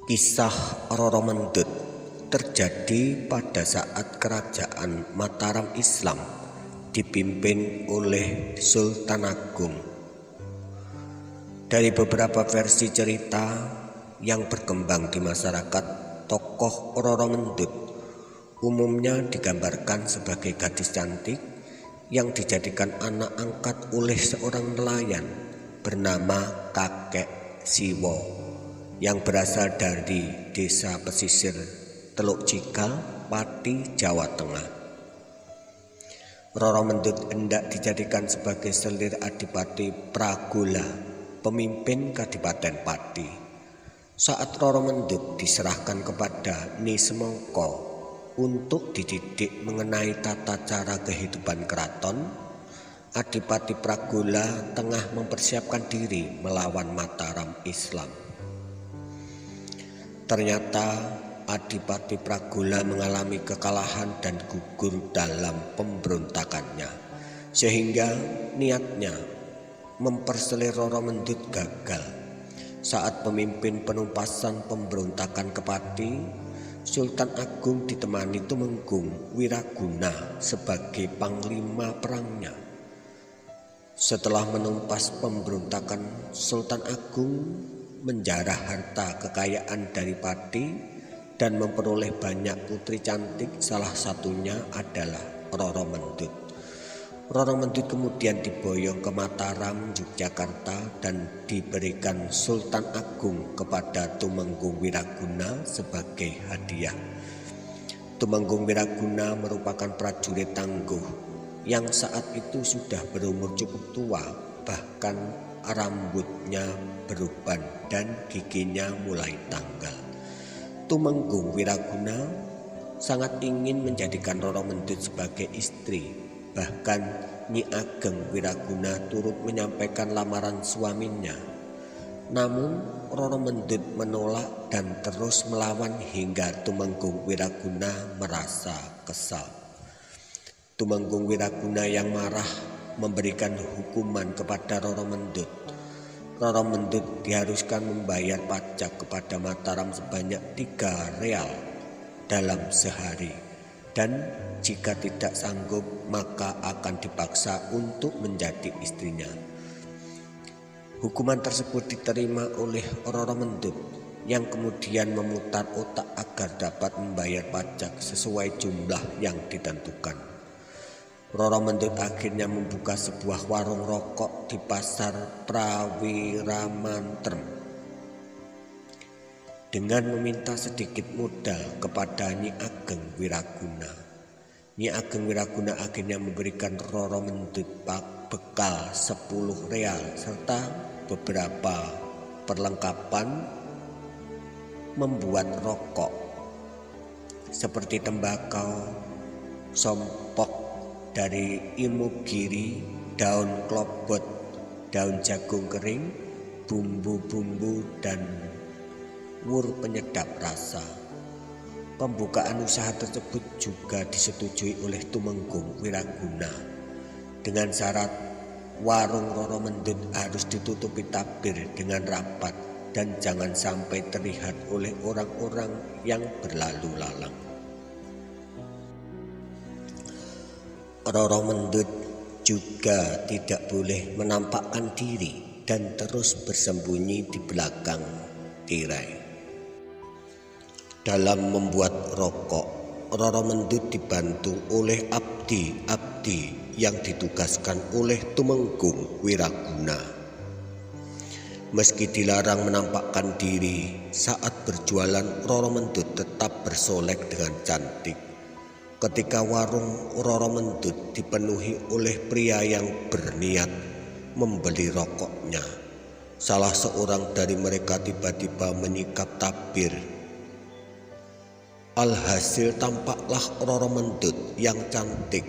Kisah Roro Mendut terjadi pada saat kerajaan Mataram Islam dipimpin oleh Sultan Agung. Dari beberapa versi cerita yang berkembang di masyarakat, tokoh Roro Mendut umumnya digambarkan sebagai gadis cantik yang dijadikan anak angkat oleh seorang nelayan bernama Kakek Siwo yang berasal dari desa pesisir Teluk Cikal, Pati, Jawa Tengah. Roro Mendut hendak dijadikan sebagai selir Adipati Pragola, pemimpin Kadipaten Pati. Saat Roro Mendut diserahkan kepada Nyi Semangka untuk dididik mengenai tata cara kehidupan keraton, Adipati Pragola tengah mempersiapkan diri melawan Mataram Islam. Ternyata Adipati Pragola mengalami kekalahan dan gugur dalam pemberontakannya, sehingga niatnya memperselir Roro Mendut gagal. Saat pemimpin penumpasan pemberontakan ke Pati, Sultan Agung ditemani Tumenggung Wiraguna sebagai panglima perangnya. Setelah menumpas pemberontakan, Sultan Agung menjarah harta kekayaan dari Pati dan memperoleh banyak putri cantik, salah satunya adalah Roro Mendut. Roro Mendut kemudian diboyong ke Mataram, Yogyakarta dan diberikan Sultan Agung kepada Tumenggung Wiraguna sebagai hadiah. Tumenggung Wiraguna merupakan prajurit tangguh yang saat itu sudah berumur cukup tua, bahkan rambutnya beruban dan giginya mulai tanggal. Tumenggung Wiraguna sangat ingin menjadikan Roro Mendut sebagai istri. Bahkan Nyi Ageng Wiraguna turut menyampaikan lamaran suaminya. Namun Roro Mendut menolak dan terus melawan hingga Tumenggung Wiraguna merasa kesal. Tumenggung Wiraguna yang marah memberikan hukuman kepada Roro Mendut. Roro Mendut diharuskan membayar pajak kepada Mataram sebanyak 3 real dalam sehari, dan jika tidak sanggup maka akan dipaksa untuk menjadi istrinya. Hukuman tersebut diterima oleh Roro Mendut yang kemudian memutar otak agar dapat membayar pajak sesuai jumlah yang ditentukan. Roro Mendut akhirnya membuka sebuah warung rokok di pasar Prawiramantrem dengan meminta sedikit modal kepada Nyi Ageng Wiraguna. Nyi Ageng Wiraguna akhirnya memberikan Roro Mendut bekal 10 real serta beberapa perlengkapan membuat rokok seperti tembakau, sompok dari imogiri, daun klobot, daun jagung kering, bumbu-bumbu dan wur penyedap rasa. Pembukaan usaha tersebut juga disetujui oleh Tumenggung Wiraguna dengan syarat warung Roro Mendut harus ditutupi tabir dengan rapat dan jangan sampai terlihat oleh orang-orang yang berlalu lalang. Roro Mendut juga tidak boleh menampakkan diri dan terus bersembunyi di belakang tirai. Dalam membuat rokok, Roro Mendut dibantu oleh abdi-abdi yang ditugaskan oleh Tumenggung Wiraguna. Meski dilarang menampakkan diri saat berjualan, Roro Mendut tetap bersolek dengan cantik. Ketika warung Roro Mendut dipenuhi oleh pria yang berniat membeli rokoknya, salah seorang dari mereka tiba-tiba menyikap tabir. Alhasil tampaklah Roro Mendut yang cantik.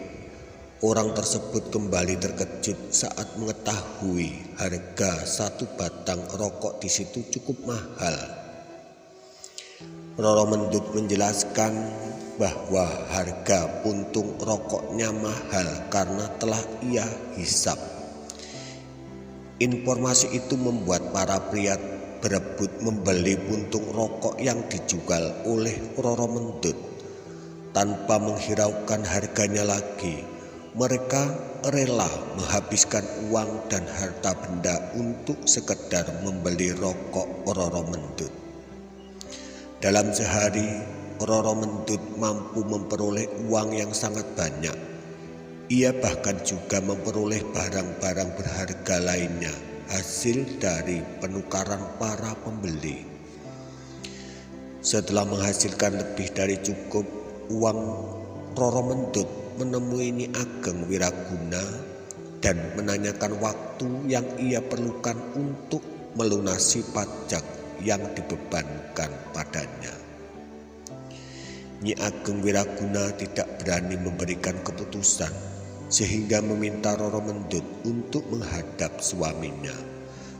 Orang tersebut kembali terkejut saat mengetahui harga 1 batang rokok di situ cukup mahal. Roro Mendut menjelaskan bahwa harga puntung rokoknya mahal karena telah ia hisap. Informasi itu membuat para pria berebut membeli puntung rokok yang dijual oleh Roro Mendut. Tanpa menghiraukan harganya lagi, mereka rela menghabiskan uang dan harta benda untuk sekedar membeli rokok Roro Mendut. Dalam sehari, Roro Mendut mampu memperoleh uang yang sangat banyak. Ia bahkan juga memperoleh barang-barang berharga lainnya hasil dari penukaran para pembeli. Setelah menghasilkan lebih dari cukup uang, Roro Mendut menemui Nyi Ageng Wiraguna dan menanyakan waktu yang ia perlukan untuk melunasi pajak yang dibebankan padanya. Nyi Ageng Wiraguna tidak berani memberikan keputusan, sehingga meminta Roro Mendut untuk menghadap suaminya.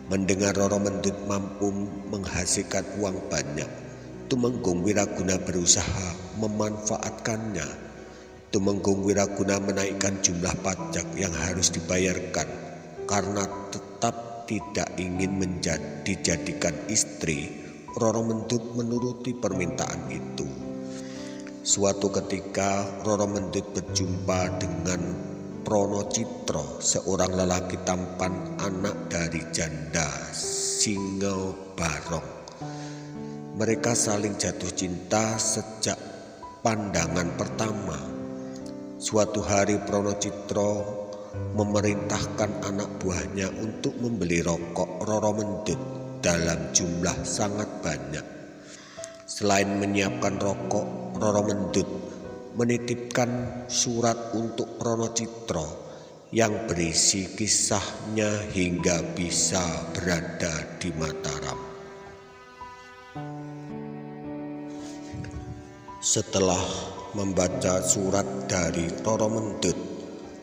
Mendengar Roro Mendut mampu menghasilkan uang banyak, Tumenggung Wiraguna berusaha memanfaatkannya. Tumenggung Wiraguna menaikkan jumlah pajak yang harus dibayarkan karena tetap tidak ingin dijadikan istri. Roro Mendut menuruti permintaan itu. Suatu ketika Roro Mendut berjumpa dengan Pronocitro, seorang lelaki tampan anak dari janda Singobarong. Mereka saling jatuh cinta sejak pandangan pertama. Suatu hari Pronocitro memerintahkan anak buahnya untuk membeli rokok Roro Mendut dalam jumlah sangat banyak. Selain menyiapkan rokok, Roro Mendut menitipkan surat untuk Pronocitro yang berisi kisahnya hingga bisa berada di Mataram. Setelah membaca surat dari Roro Mendut,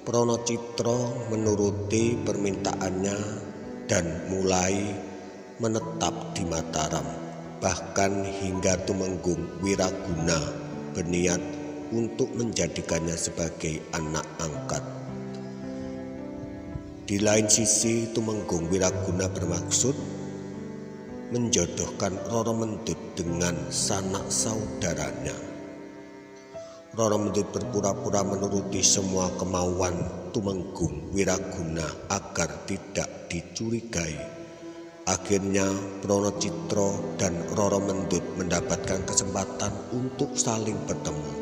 Pronocitro menuruti permintaannya dan mulai menetap di Mataram. Bahkan hingga Tumenggung Wiraguna berniat untuk menjadikannya sebagai anak angkat. Di lain sisi, Tumenggung Wiraguna bermaksud menjodohkan Roro Mendut dengan sanak saudaranya. Roro Mendut berpura-pura menuruti semua kemauan Tumenggung Wiraguna agar tidak dicurigai. Akhirnya Pronocitro dan Roro Mendut mendapatkan kesempatan untuk saling bertemu.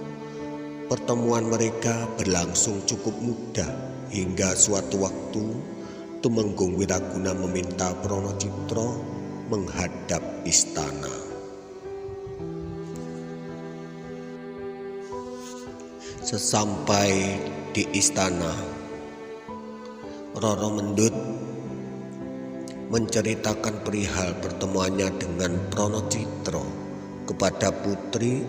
Pertemuan mereka berlangsung cukup mudah hingga suatu waktu Tumenggung Wiraguna meminta Pronocitro menghadap istana. Sesampai di istana, Roro Mendut menceritakan perihal pertemuannya dengan Pronocitro kepada Putri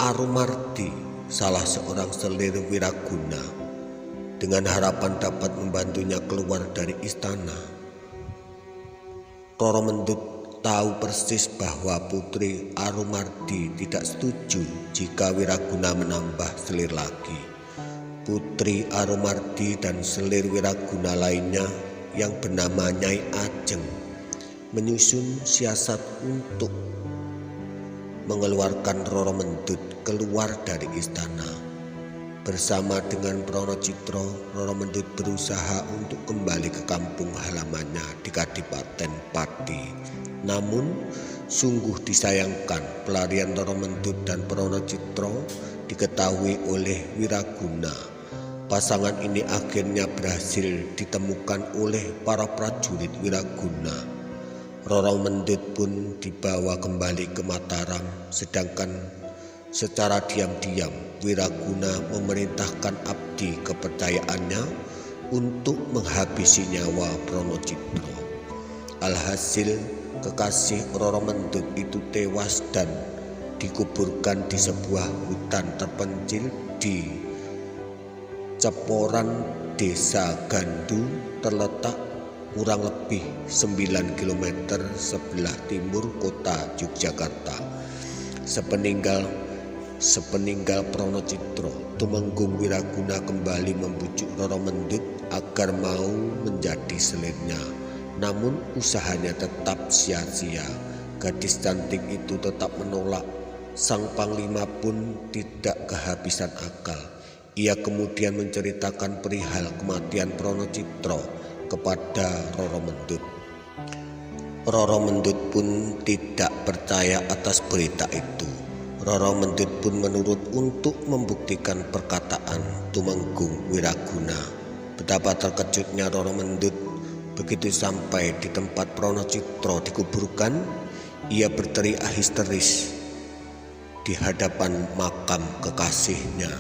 Arumardi, salah seorang selir Wiraguna, dengan harapan dapat membantunya keluar dari istana. Roro Mendut tahu persis bahwa Putri Arumardi tidak setuju jika Wiraguna menambah selir lagi. Putri Arumardi dan selir Wiraguna lainnya yang bernama Nyai Ajeng menyusun siasat untuk mengeluarkan Roro Mendut keluar dari istana. Bersama dengan Pronocitro, Roro Mendut berusaha untuk kembali ke kampung halamannya di Kadipaten Pati. Namun sungguh disayangkan, pelarian Roro Mendut dan Pronocitro diketahui oleh Wiraguna. Pasangan ini akhirnya berhasil ditemukan oleh para prajurit Wiraguna. Roro Mendut pun dibawa kembali ke Mataram, sedangkan secara diam-diam Wiraguna memerintahkan abdi kepercayaannya untuk menghabisi nyawa Pronocitro. Alhasil, kekasih Roro Mendut itu tewas dan dikuburkan di sebuah hutan terpencil di Ceporan, Desa Gandu, terletak kurang lebih 9 km sebelah timur kota Yogyakarta. Sepeninggal Pronocitro, Tumenggung Wiraguna kembali membujuk Roro Mendut agar mau menjadi selirnya. Namun usahanya tetap sia-sia. Gadis cantik itu tetap menolak. Sang panglima pun tidak kehabisan akal. Ia kemudian menceritakan perihal kematian Pronocitro kepada Roro Mendut. Roro Mendut pun tidak percaya atas berita itu. Roro Mendut pun menurut untuk membuktikan perkataan Tumenggung Wiraguna. Betapa terkejutnya Roro Mendut begitu sampai di tempat Pronocitro dikuburkan. Ia berteriak histeris di hadapan makam kekasihnya.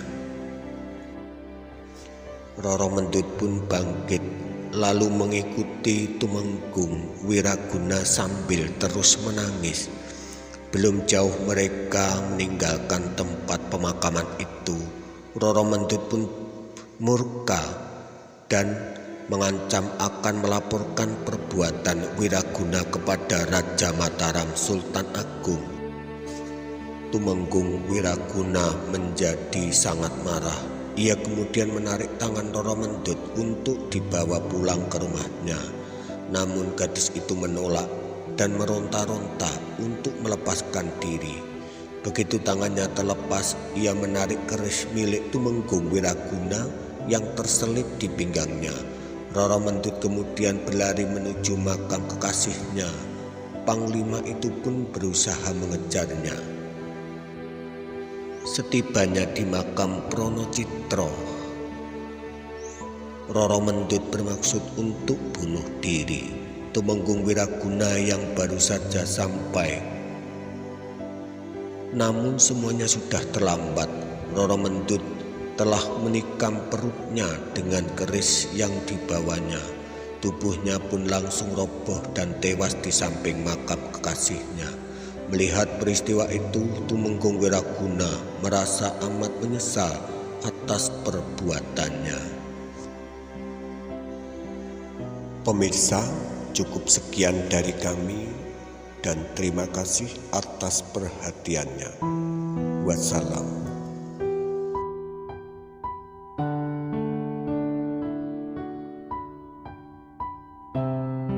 Roro Mendut pun bangkit lalu mengikuti Tumenggung Wiraguna sambil terus menangis. Belum jauh mereka meninggalkan tempat pemakaman itu, Roro Mendut pun murka dan mengancam akan melaporkan perbuatan Wiraguna kepada Raja Mataram Sultan Agung. Tumenggung Wiraguna menjadi sangat marah. Ia kemudian menarik tangan Roro Mendut untuk dibawa pulang ke rumahnya. Namun gadis itu menolak dan meronta-ronta untuk melepaskan diri. Begitu tangannya terlepas, ia menarik keris milik Tumenggung Wiraguna yang terselip di pinggangnya. Roro Mendut kemudian berlari menuju makam kekasihnya. Panglima itu pun berusaha mengejarnya. Setibanya di makam Pronocitro, Roro Mendut bermaksud untuk bunuh diri. Tumenggung Wiraguna yang baru saja sampai. Namun semuanya sudah terlambat. Roro Mendut telah menikam perutnya dengan keris yang dibawanya. Tubuhnya pun langsung roboh dan tewas di samping makam kekasihnya. Melihat peristiwa itu, Tumenggung Wiraguna merasa amat menyesal atas perbuatannya. Pemirsa, cukup sekian dari kami dan terima kasih atas perhatiannya. Wassalam.